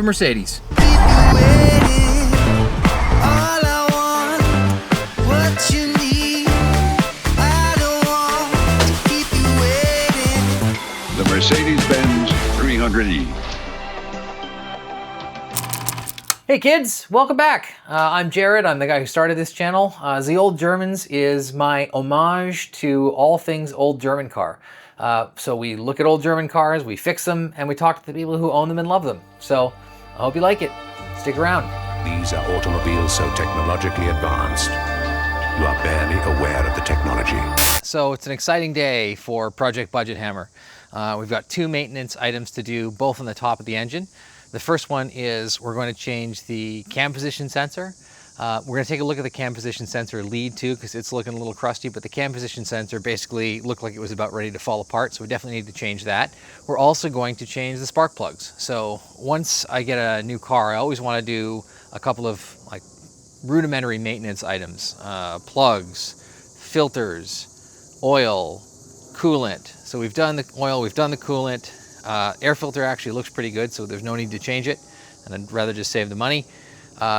Mercedes. The Mercedes-Benz 300E. Hey kids, welcome back. I'm Jared. I'm the guy who started this channel. The Old Germans is my homage to all things old German car. So we look at old German cars, we fix them, and we talk to the people who own them and love them. So I hope you like it. Stick around. These are automobiles so technologically advanced, you are barely aware of the technology. So it's an exciting day for Project Budget Hammer. We've got two maintenance items to do, both on the top of the engine. The first one is we're going to change the cam position sensor. We're going to take a look at the cam position sensor lead too, because it's looking a little crusty, but the cam position sensor basically looked like it was about ready to fall apart, so we definitely need to change that. We're also going to change the spark plugs. So once I get a new car, I always want to do a couple of like rudimentary maintenance items, plugs, filters, oil, coolant. So we've done the oil, we've done the coolant. Air filter actually looks pretty good, so there's no need to change it, and I'd rather just save the money.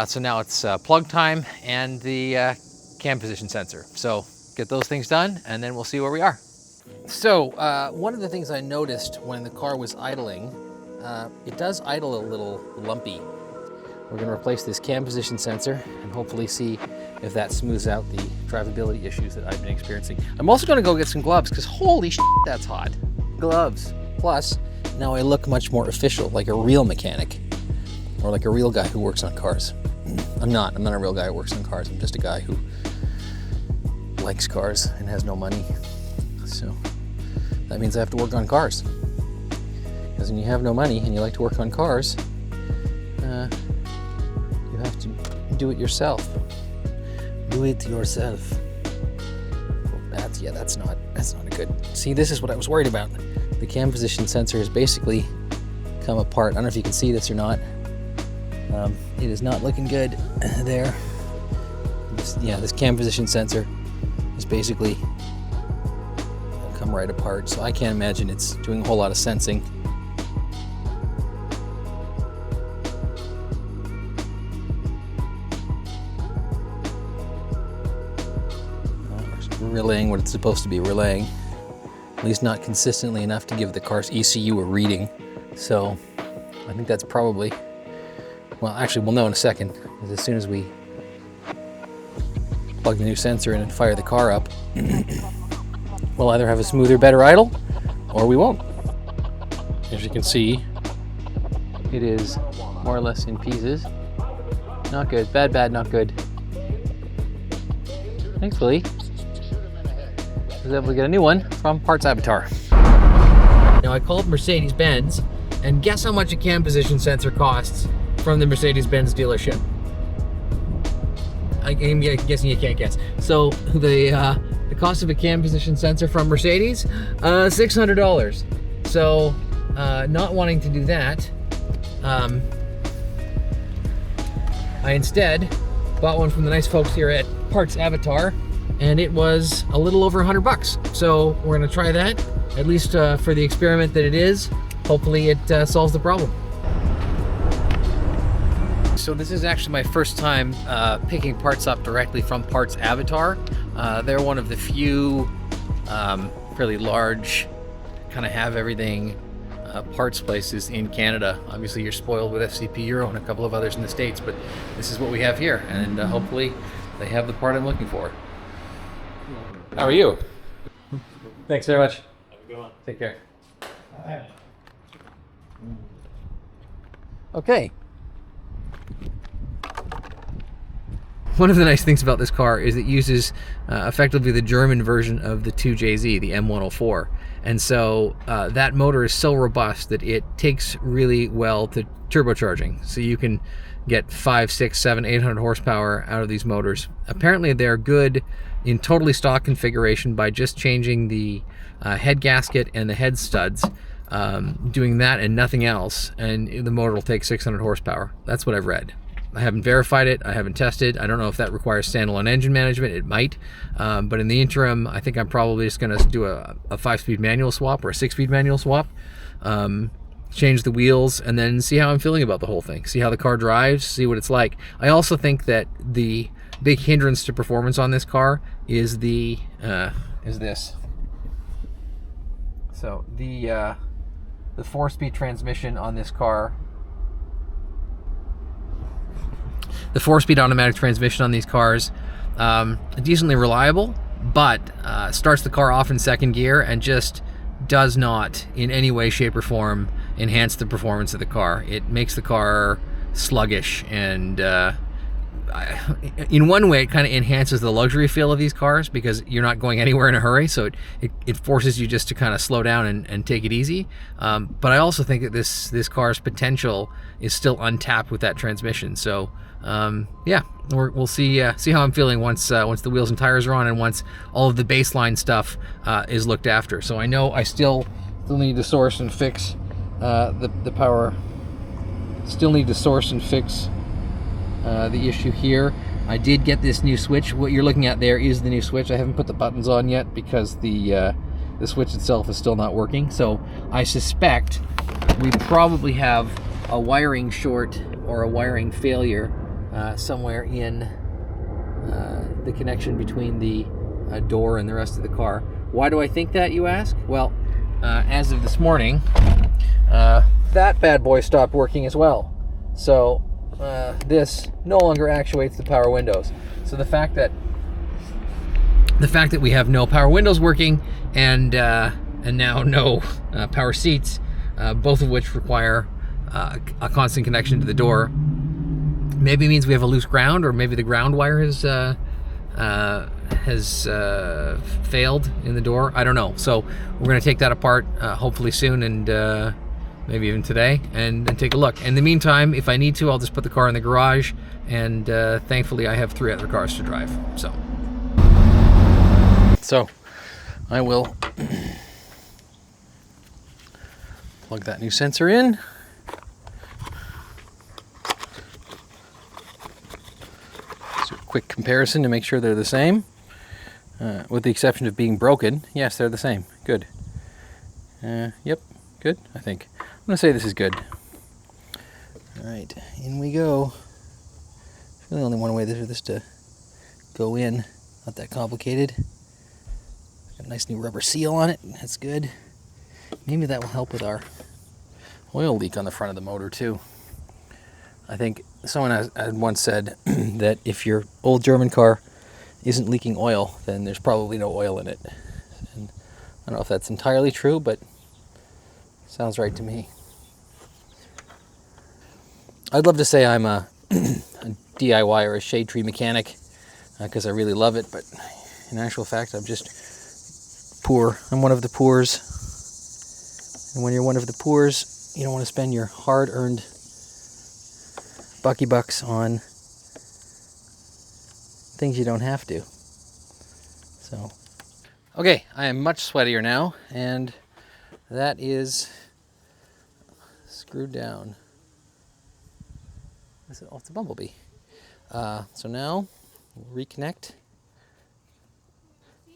So now it's plug time and the cam position sensor. So get those things done, and then we'll see where we are. So one of the things I noticed when the car was idling, it does idle a little lumpy. We're going to replace this cam position sensor and hopefully see if that smooths out the drivability issues that I've been experiencing. I'm also going to go get some gloves, because holy shit, that's hot. Gloves. Plus, now I look much more official, like a real mechanic, or like a real guy who works on cars. I'm not a real guy who works on cars. I'm just a guy who likes cars and has no money. So that means I have to work on cars. Because when you have no money and you like to work on cars, you have to do it yourself. Do it yourself. That's not a good. See, this is what I was worried about. The cam position sensor has basically come apart. I don't know if you can see this or not. It is not looking good there. This cam position sensor is basically come right apart. So I can't imagine it's doing a whole lot of sensing. Relaying what it's supposed to be relaying. At least not consistently enough to give the car's ECU a reading. So I think that's probably, well, actually we'll know in a second, because as soon as we plug the new sensor in and fire the car up, we'll either have a smoother, better idle, or we won't. As you can see, it is more or less in pieces. Not good. Bad, not good. Thankfully, I was able to get a new one from Parts Avatar. Now I called Mercedes-Benz, and guess how much a cam position sensor costs from the Mercedes-Benz dealership? I'm guessing you can't guess. So the cost of a cam position sensor from Mercedes, $600. So not wanting to do that, I instead bought one from the nice folks here at Parts Avatar, and it was a little over $100. So we're gonna try that, at least for the experiment that it is. Hopefully it solves the problem. So this is actually my first time picking parts up directly from Parts Avatar. They're one of the few fairly large, kind of have everything parts places in Canada. Obviously you're spoiled with FCP Euro and a couple of others in the States, but this is what we have here, and hopefully they have the part I'm looking for. How are you? Thanks very much. Have a good one. Take care. Okay. One of the nice things about this car is it uses effectively the German version of the 2JZ, the M104. And so that motor is so robust that it takes really well to turbocharging. So you can get 5, 6, 7, 800 horsepower out of these motors. Apparently they're good in totally stock configuration by just changing the head gasket and the head studs, doing that and nothing else, and the motor will take 600 horsepower. That's what I've read. I haven't verified it, I haven't tested. I don't know if that requires standalone engine management. It might, but in the interim, I think I'm probably just gonna do a 5-speed manual swap or a 6-speed manual swap. change the wheels, and then see how I'm feeling about the whole thing. See how the car drives, see what it's like. I also think that the big hindrance to performance on this car is this. So the 4-speed transmission on this car. The 4-speed automatic transmission on these cars, decently reliable, but starts the car off in second gear and just does not in any way, shape, or form enhance the performance of the car. It makes the car sluggish, and in one way it kind of enhances the luxury feel of these cars because you're not going anywhere in a hurry, so it forces you just to kind of slow down and take it easy. But I also think that this car's potential is still untapped with that transmission. So yeah, we'll see how I'm feeling once the wheels and tires are on, and once all of the baseline stuff is looked after. So I know I still need to source and fix the power. Still need to source and fix the issue here. I did get this new switch. What you're looking at there is the new switch. I haven't put the buttons on yet because the switch itself is still not working. So I suspect we probably have a wiring short or a wiring failure somewhere in the connection between the door and the rest of the car. Why do I think that, you ask? Well, as of this morning, that bad boy stopped working as well. So this no longer actuates the power windows. So the fact that we have no power windows working and now no power seats, both of which require a constant connection to the door, maybe means we have a loose ground, or maybe the ground wire has failed in the door. I don't know. So we're going to take that apart hopefully soon, and maybe even today, and take a look. In the meantime, if I need to, I'll just put the car in the garage, and thankfully I have 3 other cars to drive. So I will plug that new sensor in. Quick comparison to make sure they're the same, with the exception of being broken. Yes, they're the same. Good. Yep, good, I think. I'm gonna say this is good. All right, in we go. There's really only one way for this to go in. Not that complicated. Got a nice new rubber seal on it. That's good. Maybe that will help with our oil leak on the front of the motor too. I think someone had once said that if your old German car isn't leaking oil, then there's probably no oil in it. And I don't know if that's entirely true, but sounds right to me. I'd love to say I'm a DIY or a shade tree mechanic because I really love it, but in actual fact, I'm just poor. I'm one of the poors. And when you're one of the poors, you don't want to spend your hard-earned bucks on things you don't have to. So, okay, I am much sweatier now, and that is screwed down. Is it? Oh, it's a bumblebee. So now we'll reconnect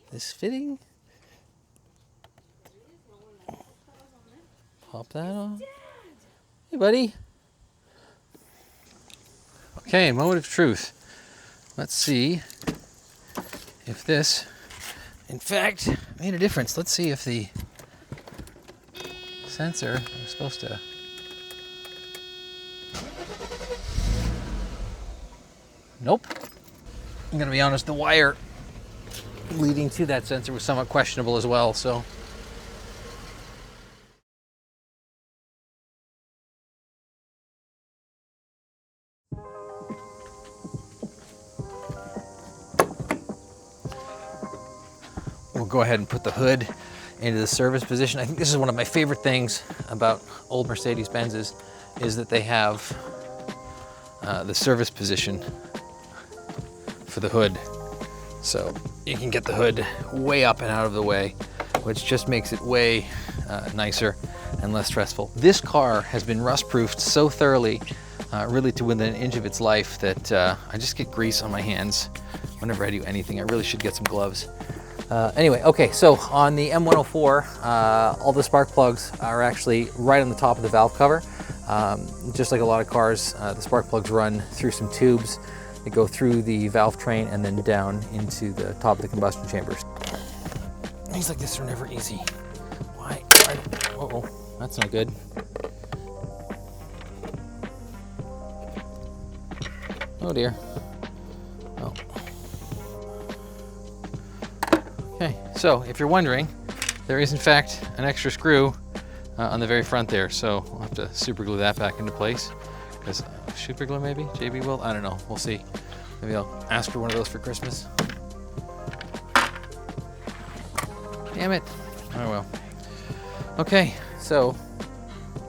this fitting. Pop that on. Hey, buddy. Okay, moment of truth. Let's see if this, in fact, made a difference. Let's see if the sensor was supposed to... Nope. I'm going to be honest, the wire leading to that sensor was somewhat questionable as well, so... We'll go ahead and put the hood into the service position. I think this is one of my favorite things about old Mercedes-Benzes is that they have the service position for the hood. So you can get the hood way up and out of the way, which just makes it way nicer and less stressful. This car has been rust-proofed so thoroughly, really to within an inch of its life, that I just get grease on my hands whenever I do anything. I really should get some gloves. Anyway, okay, so on the M104, all the spark plugs are actually right on the top of the valve cover. Just like a lot of cars, the spark plugs run through some tubes that go through the valve train and then down into the top of the combustion chambers. Things like this are never easy. Why? Uh-oh, that's not good. Oh dear. Oh. Okay, so if you're wondering, there is in fact an extra screw on the very front there, so we'll have to super glue that back into place. Because super glue maybe? JB will? I don't know, we'll see. Maybe I'll ask for one of those for Christmas. Damn it. Oh well. Okay, so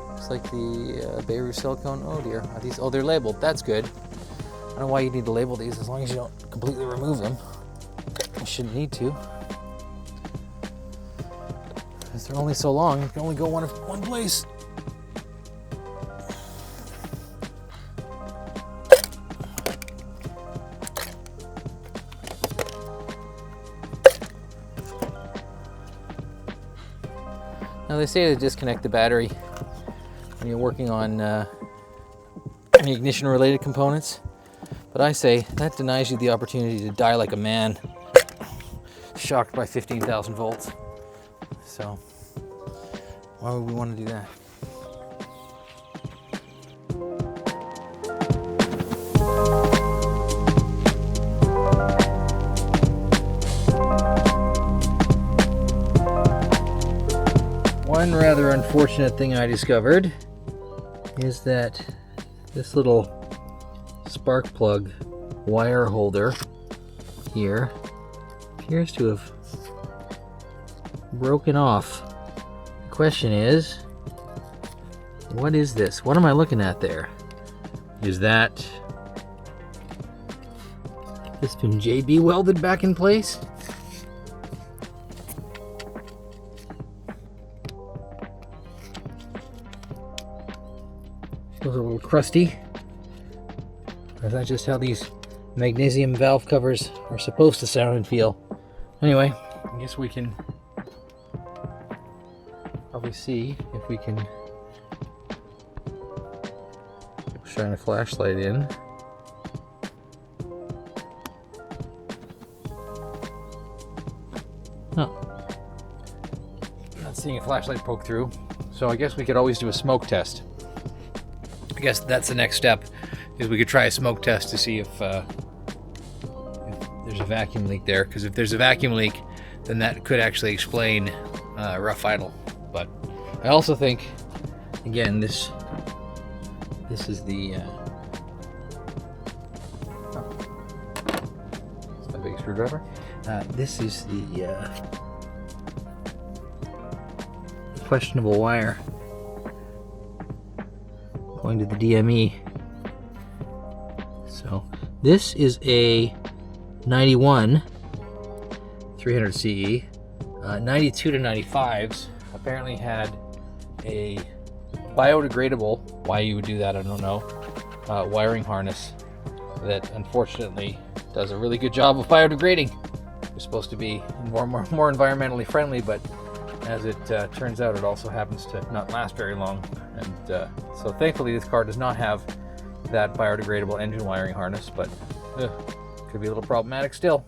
looks like the Beirut silicone. Oh dear, are these? Oh, they're labeled. That's good. I don't know why you need to label these as long as you don't completely remove them. You shouldn't need to. Because they're only so long, you can only go one place. Now they say to disconnect the battery when you're working on any ignition related components, but I say that denies you the opportunity to die like a man, shocked by 15,000 volts. So why would we want to do that? One rather unfortunate thing I discovered is that this little spark plug wire holder here appears to have broken off. The question is, what is this? What am I looking at there? Is that this been JB welded back in place? Feels a little crusty. Or is that just how these magnesium valve covers are supposed to sound and feel? Anyway, I guess we can probably see if we can shine a flashlight in. Oh, not seeing a flashlight poke through. So I guess we could always do a smoke test. I guess that's the next step, is we could try a smoke test to see if there's a vacuum leak there. Because if there's a vacuum leak, then that could actually explain rough idle. But I also think, again, this is the it's my big screwdriver. This is the questionable wire going to the DME. So this is a 91 300 CE. 92 to 95s apparently had a biodegradable, why you would do that I don't know, wiring harness that unfortunately does a really good job of biodegrading. It's supposed to be more environmentally friendly, but as it turns out, it also happens to not last very long. And so thankfully this car does not have that biodegradable engine wiring harness, but could be a little problematic still.